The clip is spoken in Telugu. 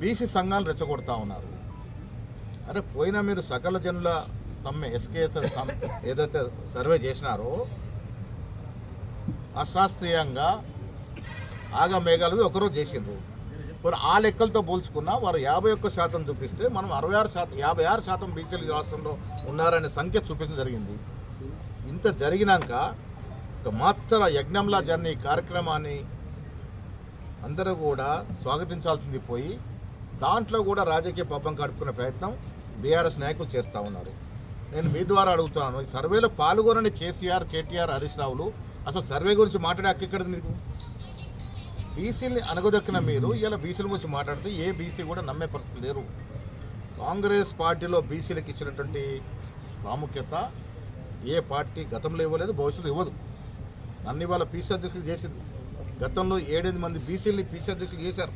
బీసీ సంఘాలు రెచ్చగొడతా ఉన్నారు. అరే పోయినా మీరు సకల జనుల సమ్మె ఎస్కేఎస్ ఏదైతే సర్వే చేసినారో అశాస్త్రీయంగా ఆగమేఘాలు ఒకరోజు చేసిండ్రు. మరి ఆ లెక్కలతో పోల్చుకున్నా వారు 51% చూపిస్తే మనం 56% బీసీలు రాష్ట్రంలో ఉన్నారనే సంఖ్య చూపించడం జరిగింది. ఇంత జరిగినాక ఒక మాత్ర యజ్ఞంలా జరిగిన ఈ కార్యక్రమాన్ని అందరూ కూడా స్వాగతించాల్సింది పోయి దాంట్లో కూడా రాజకీయ పబ్బం కడుపుకునే ప్రయత్నం బీఆర్ఎస్ నాయకులు చేస్తూ ఉన్నారు. నేను మీ ద్వారా అడుగుతున్నాను, ఈ సర్వేలో పాల్గొనని కేసీఆర్, కేటీఆర్, హరీష్ రావులు అసలు సర్వే గురించి మాట్లాడే హక్కు ఎక్కడ మీకు? బీసీని అనగదొక్కిన మీరు ఇలా బీసీల గురించి మాట్లాడితే ఏ బీసీ కూడా నమ్మే పరిస్థితి లేరు. కాంగ్రెస్ పార్టీలో బీసీలకు ఇచ్చినటువంటి ప్రాముఖ్యత ఏ పార్టీ గతంలో ఇవ్వలేదు, భవిష్యత్తు ఇవ్వదు. నన్ను ఇవాళ పీసీ అధ్యక్షులు చేసింది. గతంలో 7-8 మంది బీసీలని పీసీ అధ్యక్షులు చేశారు.